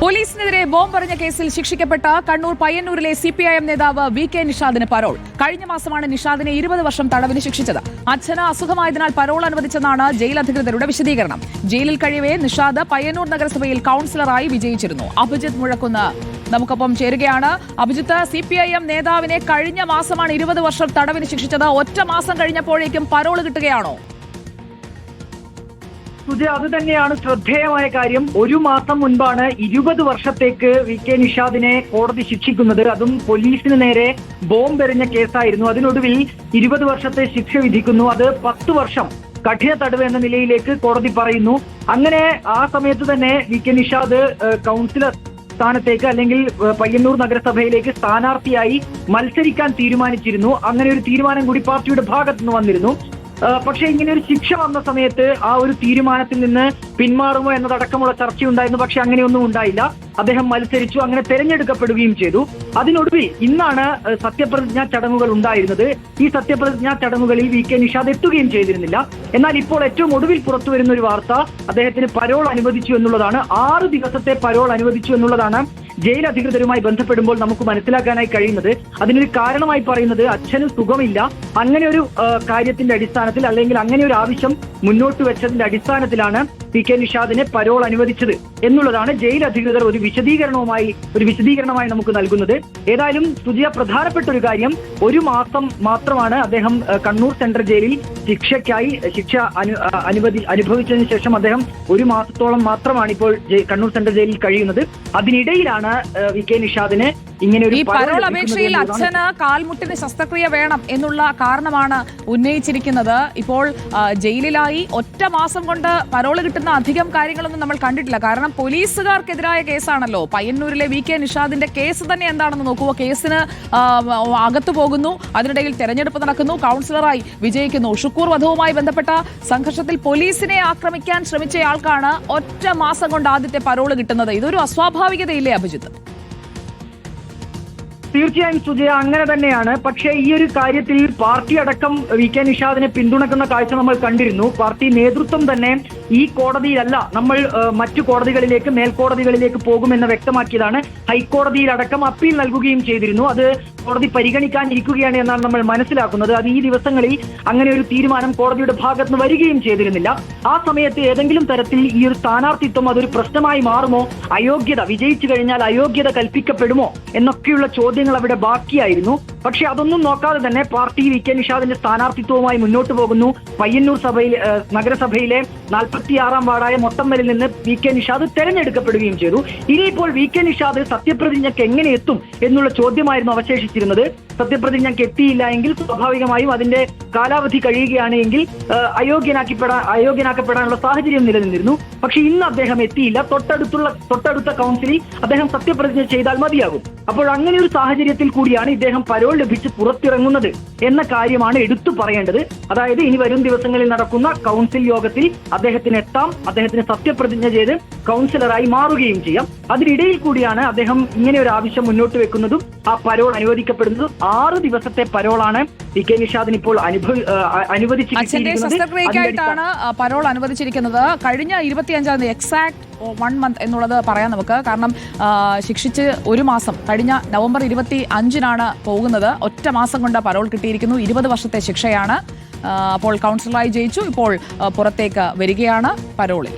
പോലീസിനെതിരെ ബോംബെറിഞ്ഞ കേസിൽ ശിക്ഷിക്കപ്പെട്ട കണ്ണൂർ പയ്യന്നൂരിലെ സിപിഐഎം നേതാവ് VK. നിഷാദിന് parole. കഴിഞ്ഞ മാസമാണ് നിഷാദിനെ 20 വർഷം തടവിന് ശിക്ഷിച്ചത്. അച്ഛന് അസുഖമായതിനാൽ പരോൾ അനുവദിച്ചെന്നാണ് ജയിൽ അധികൃതരുടെ വിശദീകരണം. ജയിലിൽ കഴിയവേ നിഷാദ് പയ്യന്നൂർ നഗരസഭയിൽ കൌൺസിലറായി വിജയിച്ചിരുന്നു. അഭിജിത്ത് മുഴക്കുന്ന് നമുക്കൊപ്പം ചേരുകയാണ്. അഭിജിത്ത്, സിപിഐഎം നേതാവിനെ കഴിഞ്ഞ മാസമാണ് 20 വർഷം തടവിന് ശിക്ഷിച്ചത്. ഒറ്റ മാസം കഴിഞ്ഞപ്പോഴേക്കും പരോൾ കിട്ടുകയാണോ? അത് തന്നെയാണ് ശ്രദ്ധേയമായ കാര്യം. ഒരു മാസം മുൻപാണ് 20 വർഷത്തേക്ക് വി.കെ. നിഷാദിനെ കോടതി ശിക്ഷിക്കുന്നത്. അതും പോലീസിന് നേരെ ബോംബെറിഞ്ഞ കേസായിരുന്നു. അതിനൊടുവിൽ 20 വർഷത്തെ ശിക്ഷ വിധിക്കുന്നു. അത് 10 വർഷം കഠിന തടവ് എന്ന നിലയിലേക്ക് കോടതി പറയുന്നു. അങ്ങനെ ആ സമയത്ത് തന്നെ വി.കെ. നിഷാദ് കൗൺസിലർ സ്ഥാനത്തേക്ക് അല്ലെങ്കിൽ പയ്യന്നൂർ നഗരസഭയിലേക്ക് സ്ഥാനാർത്ഥിയായി മത്സരിക്കാൻ തീരുമാനിച്ചിരുന്നു. അങ്ങനെ ഒരു തീരുമാനം കൂടി പാർട്ടിയുടെ ഭാഗത്തുനിന്ന് വന്നിരുന്നു. പക്ഷേ ഇങ്ങനെ ഒരു ശിക്ഷ വന്ന സമയത്ത് ആ ഒരു തീരുമാനത്തിൽ നിന്ന് പിന്മാറുമോ എന്നതടക്കമുള്ള ചർച്ചയുണ്ടായിരുന്നു. പക്ഷെ അങ്ങനെയൊന്നും ഉണ്ടായില്ല. അദ്ദേഹം മത്സരിച്ചു, അങ്ങനെ തെരഞ്ഞെടുക്കപ്പെടുകയും ചെയ്തു. അതിനൊടുവിൽ ഇന്നാണ് സത്യപ്രതിജ്ഞാ ചടങ്ങുകൾ ഉണ്ടായിരുന്നത്. ഈ സത്യപ്രതിജ്ഞാ ചടങ്ങുകളിൽ വി.കെ. നിഷാദ് എത്തുകയും ചെയ്തിരുന്നില്ല. എന്നാൽ ഇപ്പോൾ ഏറ്റവും ഒടുവിൽ പുറത്തു വരുന്ന ഒരു വാർത്ത അദ്ദേഹത്തിന് പരോൾ അനുവദിച്ചു എന്നുള്ളതാണ്. 6 ദിവസത്തെ പരോൾ അനുവദിച്ചു എന്നുള്ളതാണ് ജയിൽ അധികൃതരുമായി ബന്ധപ്പെടുമ്പോൾ നമുക്ക് മനസ്സിലാക്കാനായി കഴിയുന്നത്. അതിനൊരു കാരണമായി പറയുന്നത് അച്ഛന് സുഖമില്ല, അങ്ങനെ ഒരു കാര്യത്തിന്റെ അടിസ്ഥാനത്തിൽ അല്ലെങ്കിൽ അങ്ങനെ ഒരു ആവശ്യം മുന്നോട്ട് വെച്ചതിന്റെ അടിസ്ഥാനത്തിലാണ് വി.കെ. നിഷാദിനെ പരോൾ അനുവദിച്ചത് എന്നുള്ളതാണ് ജയിൽ അധികൃതർ ഒരു വിശദീകരണമായി നമുക്ക് നൽകുന്നത്. ഏതായാലും സുജിയ, പ്രധാനപ്പെട്ട ഒരു കാര്യം, ഒരു മാസം മാത്രമാണ് അദ്ദേഹം കണ്ണൂർ സെൻട്രൽ ജയിലിൽ ശിക്ഷ അനുഭവിച്ചതിന് ശേഷം അദ്ദേഹം ഒരു മാസത്തോളം മാത്രമാണ് ഇപ്പോൾ കണ്ണൂർ സെൻട്രൽ ജയിലിൽ കഴിയുന്നത്. അതിനിടയിലാണ് വി.കെ. നിഷാദിന് ഇങ്ങനെ ഒരു പരോൾ അപേക്ഷയിൽ അച്ഛന് കാൽമുട്ടിന് ശസ്ത്രക്രിയ വേണം എന്നുള്ള കാരണമാണ് ഉന്നയിച്ചിരിക്കുന്നത്. ഇപ്പോൾ ജയിലിലായി ഒറ്റ മാസം കൊണ്ട് പരോൾ കിട്ടുന്ന അധികം കാര്യങ്ങളൊന്നും നമ്മൾ കണ്ടിട്ടില്ല. കാരണം പോലീസുകാർക്കെതിരായ കേസാണല്ലോ. പയ്യന്നൂരിലെ വി.കെ. നിഷാദിന്റെ കേസ് തന്നെ എന്താണെന്ന് നോക്കുക. കേസിന് അകത്തു പോകുന്നു, അതിനിടയിൽ തെരഞ്ഞെടുപ്പ് നടക്കുന്നു, കൌൺസിലറായി വിജയിക്കുന്നു. ഷുക്കൂർ വധവുമായി ബന്ധപ്പെട്ട സംഘർഷത്തിൽ പോലീസിനെ ആക്രമിക്കാൻ ശ്രമിച്ചയാൾക്കാണ് ഒറ്റ മാസം കൊണ്ട് ആദ്യത്തെ പരോൾ കിട്ടുന്നത്. ഇതൊരു അസ്വാഭാവികതയില്ലേ അഭിജിത്ത്? തീർച്ചയായും സുജയ, അങ്ങനെ തന്നെയാണ്. പക്ഷേ ഈ ഒരു കാര്യത്തിൽ പാർട്ടി അടക്കം വി.കെ. നിഷാദിനെ പിന്തുണക്കുന്ന കാഴ്ച നമ്മൾ കണ്ടിരുന്നു. പാർട്ടി നേതൃത്വം തന്നെ ഈ കോടതിയിലല്ല, നമ്മൾ മറ്റു കോടതികളിലേക്ക്, മേൽക്കോടതികളിലേക്ക് പോകുമെന്ന് വ്യക്തമാക്കിയതാണ്. ഹൈക്കോടതിയിലടക്കം അപ്പീൽ നൽകുകയും ചെയ്തിരുന്നു. അത് കോടതി പരിഗണിക്കാനിരിക്കുകയാണ് എന്നാണ് നമ്മൾ മനസ്സിലാക്കുന്നത്. അത് ഈ ദിവസങ്ങളിൽ അങ്ങനെ ഒരു തീരുമാനം കോടതിയുടെ ഭാഗത്തുനിന്ന് വരികയും ചെയ്തിരുന്നില്ല. ആ സമയത്ത് ഏതെങ്കിലും തരത്തിൽ ഈ ഒരു സ്ഥാനാർത്ഥിത്വം അതൊരു പ്രശ്നമായി മാറുമോ, അയോഗ്യത വിജയിച്ചു കഴിഞ്ഞാൽ അയോഗ്യത കൽപ്പിക്കപ്പെടുമോ എന്നൊക്കെയുള്ള ചോദ്യങ്ങൾ അവിടെ ബാക്കിയായിരുന്നു. പക്ഷെ അതൊന്നും നോക്കാതെ തന്നെ പാർട്ടി വി.കെ. നിഷാദിന്റെ സ്ഥാനാർത്ഥിത്വവുമായി മുന്നോട്ട് പോകുന്നു. പയ്യന്നൂർ നഗരസഭയിലെ 46-ാം വാർഡായ മൊട്ടമ്മലിൽ നിന്ന് വി.കെ. നിഷാദ് തെരഞ്ഞെടുക്കപ്പെടുകയും ചെയ്തു. ഇനിയിപ്പോൾ വി.കെ. നിഷാദ് സത്യപ്രതിജ്ഞയ്ക്ക് എങ്ങനെ എത്തും എന്നുള്ള ചോദ്യമായിരുന്നു അവശേഷിച്ചിരുന്നത്. സത്യപ്രതിജ്ഞയ്ക്ക് എത്തിയില്ല എങ്കിൽ സ്വാഭാവികമായും അതിന്റെ കാലാവധി കഴിയുകയാണ് എങ്കിൽ അയോഗ്യനാക്കപ്പെടാനുള്ള സാഹചര്യം നിലനിന്നിരുന്നു. പക്ഷെ ഇന്ന് അദ്ദേഹം എത്തിയില്ല. തൊട്ടടുത്ത കൗൺസിലിൽ അദ്ദേഹം സത്യപ്രതിജ്ഞ ചെയ്താൽ മതിയാകും. അപ്പോൾ അങ്ങനെ ഒരു സാഹചര്യത്തിൽ കൂടിയാണ് ഇദ്ദേഹം പരോൾ ലഭിച്ച് പുറത്തിറങ്ങുന്നത് എന്ന കാര്യമാണ് എടുത്തു പറയേണ്ടത്. അതായത് ഇനി വരും ദിവസങ്ങളിൽ നടക്കുന്ന കൗൺസിൽ യോഗത്തിൽ അദ്ദേഹത്തിന് എത്താം, അദ്ദേഹത്തിന് സത്യപ്രതിജ്ഞ ചെയ്ത് കൗൺസിലറായി മാറുകയും ചെയ്യാം. അതിനിടയിൽ കൂടിയാണ് അദ്ദേഹം ഇങ്ങനെ ഒരു ആവശ്യം മുന്നോട്ട് വെക്കുന്നതും ആ പരോൾ അനുവദിക്കപ്പെടുന്നതും. 6 ദിവസത്തെ പരോളാണ് വി.കെ. നിഷാദിന് ഇപ്പോൾ അനുവദിച്ചിരിക്കുന്നതാണ്. പരോൾ അനുവദിച്ചിരിക്കുന്നത് കഴിഞ്ഞ 25-ാം തീയതി, എക്സാക്ട് 1 മന്ത് എന്നുള്ളത് പറയാം നമുക്ക്. കാരണം ശിക്ഷിച്ച് ഒരു മാസം കഴിഞ്ഞ നവംബർ 25-നാണ് പോകുന്നത്. ഒറ്റ മാസം കൊണ്ട് പരോൾ കിട്ടിയിരിക്കുന്നു. 20 വർഷത്തെ ശിക്ഷയാണ്. അപ്പോൾ കൗൺസിലറായി ജയിച്ചു. ഇപ്പോൾ പുറത്തേക്ക് വരികയാണ് പരോളിൽ.